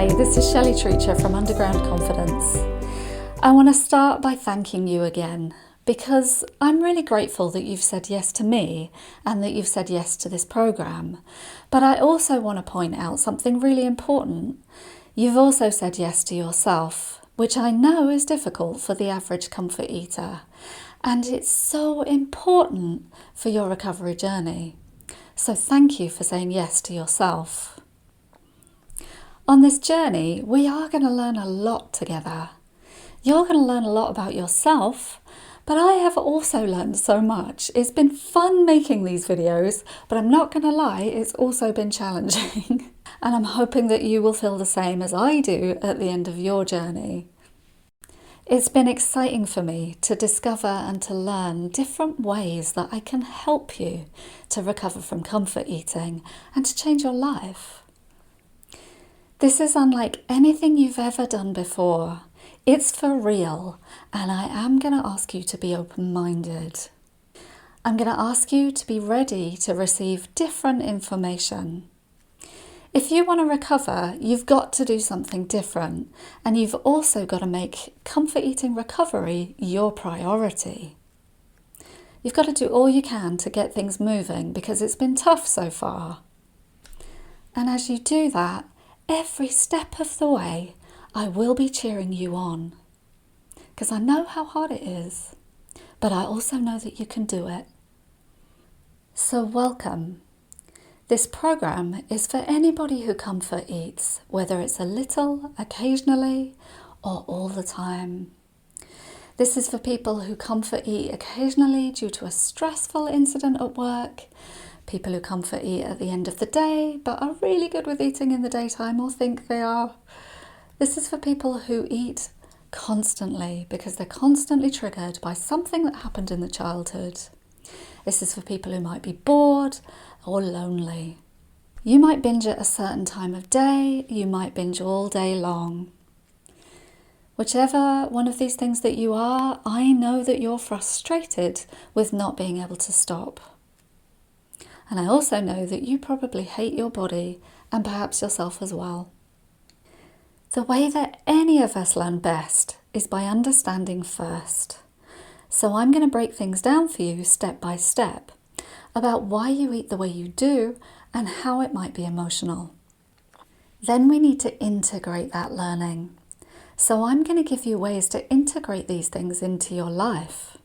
Hi, this is Shelley from Underground Confidence. I want to start by thanking you again because I'm really grateful that you've said yes to me and that you've said yes to this program. But I also want to point out something really important. You've also said yes to yourself, which I know is difficult for the average comfort eater. And it's so important for your recovery journey. So thank you for saying yes to yourself. On this journey, we are going to learn a lot together. You're going to learn a lot about yourself, but I have also learned so much. It's been fun making these videos, but I'm not going to lie, it's also been challenging. And I'm hoping that you will feel the same as I do at the end of your journey. It's been exciting for me to discover and to learn different ways that I can help you to recover from comfort eating and to change your life. This is unlike anything you've ever done before. It's for real, and I am going to ask you to be open-minded. I'm going to ask you to be ready to receive different information. If you want to recover, you've got to do something different, and you've also got to make comfort eating recovery your priority. You've got to do all you can to get things moving because it's been tough so far. And as you do that, every step of the way, I will be cheering you on because I know how hard it is, but I also know that you can do it. So welcome. This program is for anybody who comfort eats, whether it's a little, occasionally, or all the time. This is for people who comfort eat occasionally due to a stressful incident at work, people who comfort eat at the end of the day but are really good with eating in the daytime or think they are. This is for people who eat constantly because they're constantly triggered by something that happened in the childhood. This is for people who might be bored or lonely. You might binge at a certain time of day, you might binge all day long. Whichever one of these things that you are, I know that you're frustrated with not being able to stop. And I also know that you probably hate your body and perhaps yourself as well. The way that any of us learn best is by understanding first. So I'm going to break things down for you step by step about why you eat the way you do and how it might be emotional. Then we need to integrate that learning. So I'm going to give you ways to integrate these things into your life.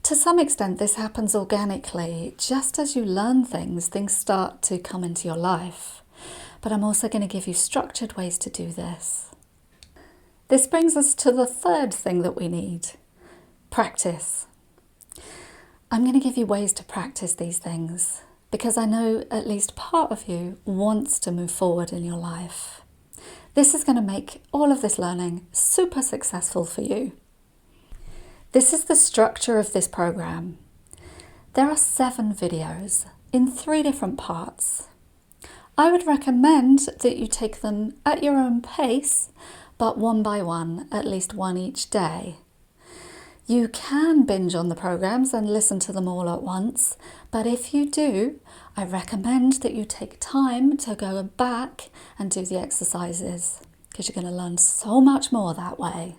To some extent, this happens organically. Just as you learn things, things start to come into your life. But I'm also going to give you structured ways to do this. This brings us to the third thing that we need. Practice. I'm going to give you ways to practice these things because I know at least part of you wants to move forward in your life. This is going to make all of this learning super successful for you. This is the structure of this program. There are 7 videos in 3 different parts. I would recommend that you take them at your own pace, but one by one, at least one each day. You can binge on the programs and listen to them all at once, but if you do, I recommend that you take time to go back and do the exercises because you're going to learn so much more that way.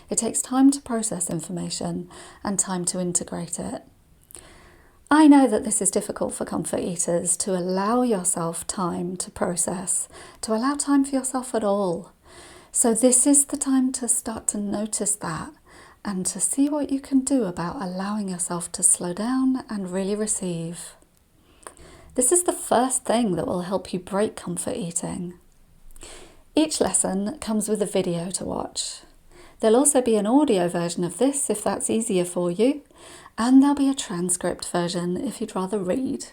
It takes time to process information and time to integrate it. I know that this is difficult for comfort eaters, to allow yourself time to process, to allow time for yourself at all. So this is the time to start to notice that and to see what you can do about allowing yourself to slow down and really receive. This is the first thing that will help you break comfort eating. Each lesson comes with a video to watch. There'll also be an audio version of this if that's easier for you, and there'll be a transcript version if you'd rather read.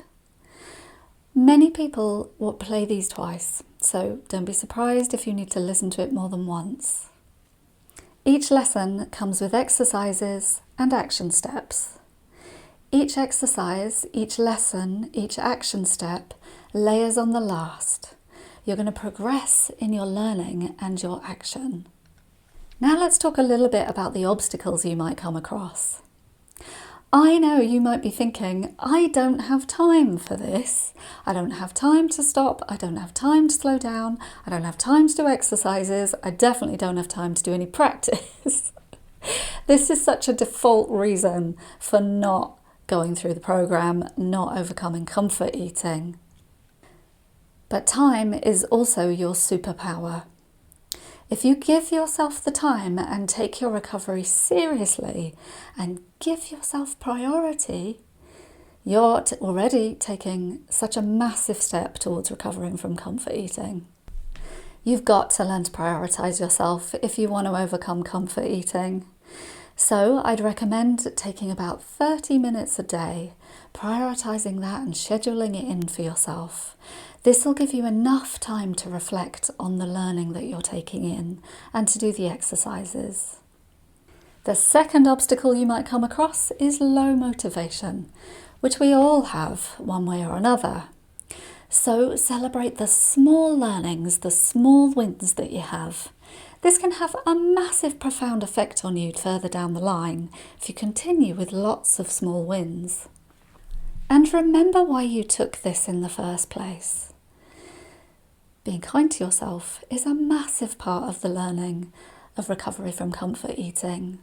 Many people will play these twice, so don't be surprised if you need to listen to it more than once. Each lesson comes with exercises and action steps. Each exercise, each lesson, each action step layers on the last. You're going to progress in your learning and your action. Now let's talk a little bit about the obstacles you might come across. I know you might be thinking, I don't have time for this. I don't have time to stop. I don't have time to slow down. I don't have time to do exercises. I definitely don't have time to do any practice. This is such a default reason for not going through the program, not overcoming comfort eating. But time is also your superpower. If you give yourself the time and take your recovery seriously and give yourself priority, you're already taking such a massive step towards recovering from comfort eating. You've got to learn to prioritize yourself if you want to overcome comfort eating. So I'd recommend taking about 30 minutes a day, prioritizing that and scheduling it in for yourself. This will give you enough time to reflect on the learning that you're taking in and to do the exercises. The second obstacle you might come across is low motivation, which we all have one way or another. So celebrate the small learnings, the small wins that you have. This can have a massive, profound effect on you further down the line if you continue with lots of small wins. And remember why you took this in the first place. Being kind to yourself is a massive part of the learning of recovery from comfort eating.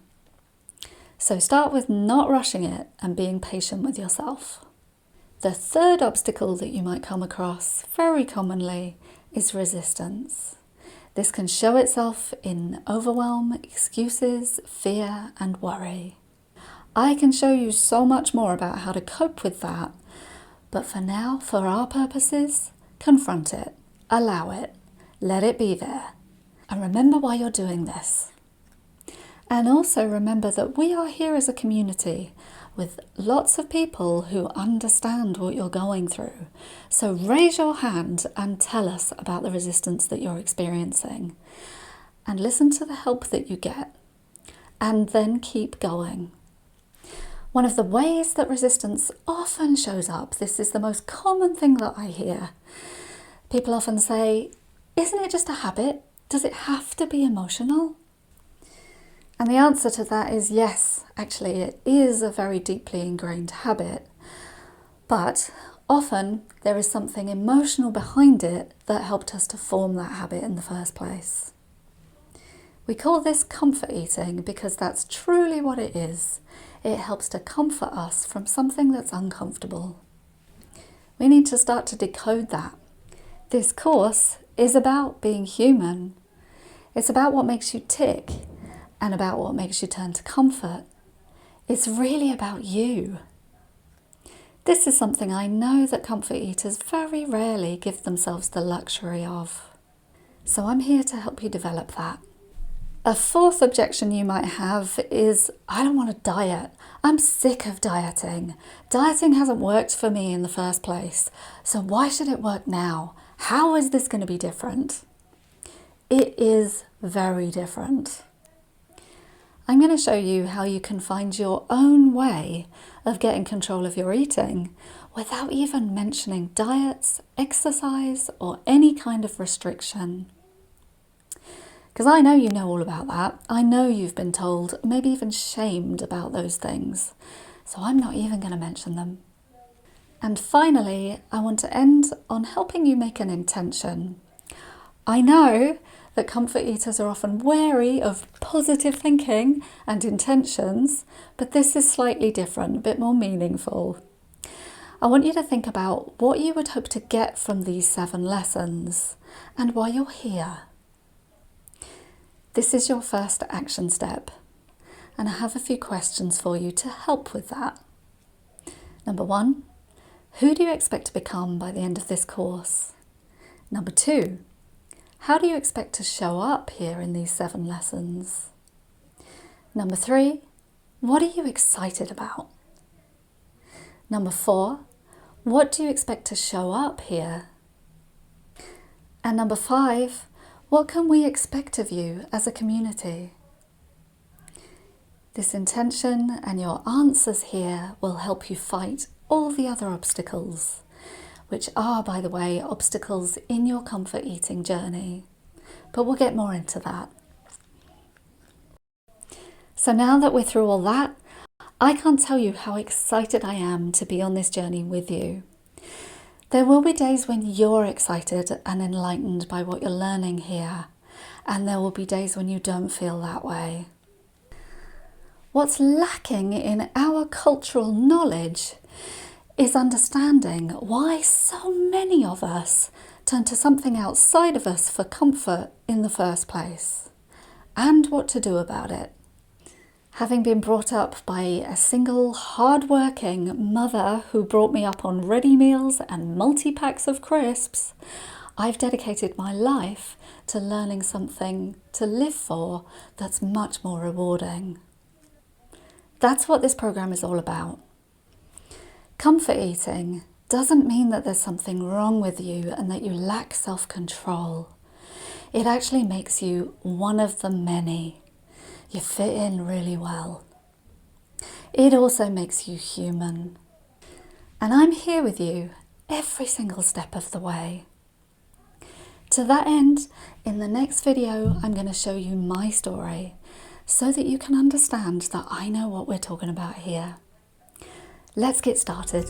So start with not rushing it and being patient with yourself. The third obstacle that you might come across very commonly is resistance. This can show itself in overwhelm, excuses, fear, and worry. I can show you so much more about how to cope with that, but for now, for our purposes, confront it, allow it, let it be there, and remember why you're doing this. And also remember that we are here as a community with lots of people who understand what you're going through. So raise your hand and tell us about the resistance that you're experiencing. And listen to the help that you get. And then keep going. One of the ways that resistance often shows up, this is the most common thing that I hear. People often say, isn't it just a habit? Does it have to be emotional? And the answer to that is yes, actually it is a very deeply ingrained habit, but often there is something emotional behind it that helped us to form that habit in the first place. We call this comfort eating because that's truly what it is. It helps to comfort us from something that's uncomfortable. We need to start to decode that. This course is about being human. It's about what makes you tick and about what makes you turn to comfort. It's really about you. This is something I know that comfort eaters very rarely give themselves the luxury of. So I'm here to help you develop that. A fourth objection you might have is, I don't want to diet. I'm sick of dieting. Dieting hasn't worked for me in the first place. So why should it work now? How is this going to be different? It is very different. I'm going to show you how you can find your own way of getting control of your eating without even mentioning diets, exercise, or any kind of restriction. Because I know you know all about that. I know you've been told, maybe even shamed about those things. So I'm not even going to mention them. And finally, I want to end on helping you make an intention. I know that comfort eaters are often wary of positive thinking and intentions, but this is slightly different, a bit more meaningful. I want you to think about what you would hope to get from these 7 lessons and why you're here. This is your first action step, and I have a few questions for you to help with that. Number 1, who do you expect to become by the end of this course? Number 2, how do you expect to show up here in these 7 lessons? Number 3, what are you excited about? Number 4, what do you expect to show up here? And number 5, what can we expect of you as a community? This intention and your answers here will help you fight all the other obstacles, which are, by the way, obstacles in your comfort eating journey. But we'll get more into that. So now that we're through all that, I can't tell you how excited I am to be on this journey with you. There will be days when you're excited and enlightened by what you're learning here, and there will be days when you don't feel that way. What's lacking in our cultural knowledge is understanding why so many of us turn to something outside of us for comfort in the first place, and what to do about it. Having been brought up by a single, hard-working mother who brought me up on ready meals and multi-packs of crisps, I've dedicated my life to learning something to live for that's much more rewarding. That's what this program is all about. Comfort eating doesn't mean that there's something wrong with you and that you lack self-control. It actually makes you one of the many. You fit in really well. It also makes you human. And I'm here with you every single step of the way. To that end, in the next video, I'm going to show you my story so that you can understand that I know what we're talking about here. Let's get started.